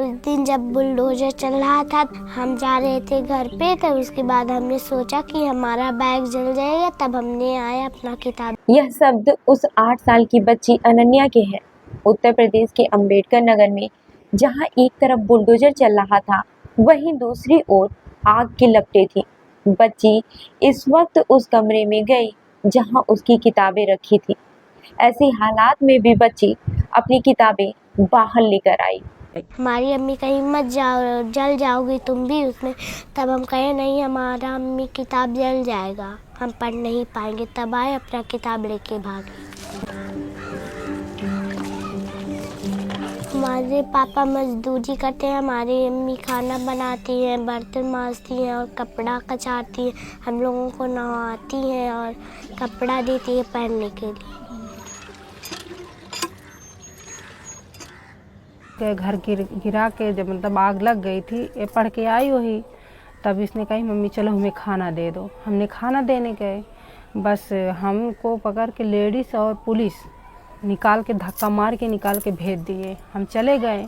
उस दिन जब बुलडोजर चल रहा था, हम जा रहे थे घर पे, तब उसके बाद हमने सोचा कि हमारा बैग जल जाएगा, तब हमने आया अपना किताब। यह शब्द उस 8 साल की बच्ची अनन्या के हैं। उत्तर प्रदेश के अंबेडकर नगर में जहां एक तरफ बुलडोजर चल रहा था, वहीं दूसरी ओर आग की लपटें थी। बच्ची इस वक्त उस कमरे में गई जहां उसकी किताबें रखी थी। ऐसे हालात में भी बच्ची अपनी किताबें बाहर लेकर आई। हमारी अम्मी कहीं मत जाओ, जल जाओगी तुम भी उसमें। तब हम कहे नहीं, हमारा अम्मी किताब जल जाएगा, हम पढ़ नहीं पाएंगे। तब आए अपना किताब लेके भागे। हमारे पापा मजदूरी करते हैं, हमारी अम्मी खाना बनाती हैं, बर्तन मांजती हैं और कपड़ा कचाती हैं, हम लोगों को नहवाती हैं और कपड़ा देती है पहनने के लिए। घर गिरा के जब मतलब आग लग गई थी, ये पढ़ के आई वही, तब इसने कही मम्मी चलो हमें खाना दे दो। हमने खाना देने गए, बस हमको पकड़ के लेडीज़ और पुलिस निकाल के धक्का मार के निकाल के भेज दिए। हम चले गए,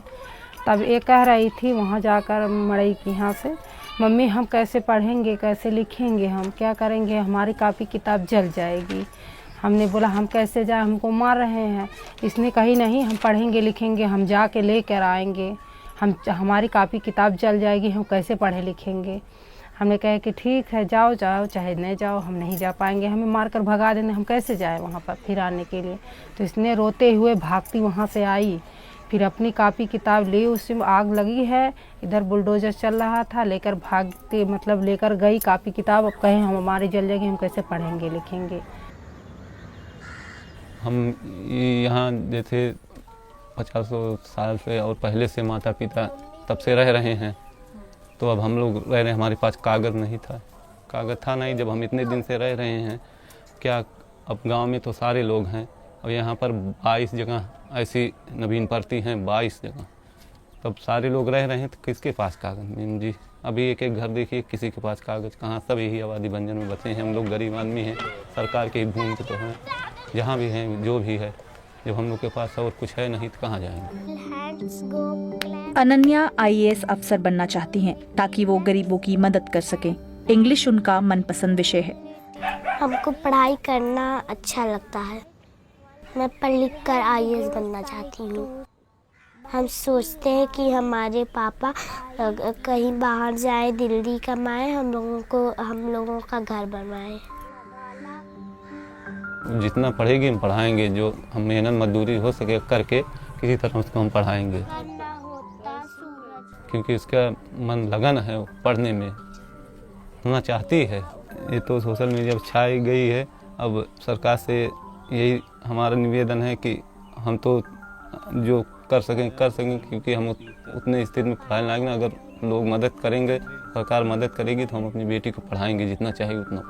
तब ये कह रही थी वहाँ जाकर मड़ई की यहाँ से, मम्मी हम कैसे पढ़ेंगे, कैसे लिखेंगे, हम क्या करेंगे, हमारी कापी किताब जल जाएगी। हमने बोला हम कैसे जाए, हमको मार रहे हैं। इसने कही नहीं, हम पढ़ेंगे लिखेंगे, हम जाके लेकर आएंगे, हमारी कापी किताब जल जाएगी, हम कैसे पढ़े लिखेंगे। हमने कहा कि ठीक है जाओ जाओ, चाहे नहीं जाओ, हम नहीं जा पाएंगे, हमें मारकर भगा देने, हम कैसे जाए वहाँ पर फिर आने के लिए। तो इसने रोते हुए भागती वहाँ से आई, फिर अपनी कापी किताब ली, उसमें आग लगी है, इधर बुलडोजर चल रहा था, लेकर भागती मतलब लेकर गई कापी किताब। अब कहें हम हमारी जल जाएगी, हम कैसे पढ़ेंगे लिखेंगे। हम यहाँ जैसे 50 साल से और पहले से माता पिता तब से रह रहे हैं, तो अब हम लोग रह रहे, हमारे पास कागज़ नहीं था, कागज़ था नहीं। जब हम इतने दिन से रह रहे हैं, क्या अब गांव में तो सारे लोग हैं, और यहाँ पर 22 जगह ऐसी नवीन पड़ती हैं, 22 जगह, तब सारे लोग रह रहे हैं, तो किसके पास कागज़ मीन जी। अभी एक एक घर देखिए, किसी के पास कागज़ कहाँ, सब यही आबादी बंजर में बचे हैं। हम लोग गरीब आदमी हैं, सरकार के भूमि पे तो हैं, जहाँ भी हैं जो भी है, जब हम लोग के पास और कुछ है नहीं तो कहाँ जाएंगे। अनन्या IAS अफसर बनना चाहती हैं ताकि वो गरीबों की मदद कर सकें। इंग्लिश उनका मनपसंद विषय है। हमको पढ़ाई करना अच्छा लगता है, मैं पढ़ लिख कर IAS बनना चाहती हूँ। हम सोचते हैं कि हमारे पापा कहीं बाहर जाए, दिल्ली कमाए, हम लोगों का घर बनवाए। जितना पढ़ेगी हम पढ़ाएंगे, जो हम मेहनत मजदूरी हो सके करके किसी तरह उसको हम पढ़ाएंगे, क्योंकि उसका मन लगन है पढ़ने में, होना चाहती है। ये तो सोशल मीडिया पर छाई गई है। अब सरकार से यही हमारा निवेदन है कि हम तो जो कर सकें, क्योंकि हम उतने स्थिति में पढ़ाने लायक ना, अगर लोग मदद करेंगे, सरकार मदद करेगी, तो हम अपनी बेटी को पढ़ाएंगे, जितना चाहिए उतना।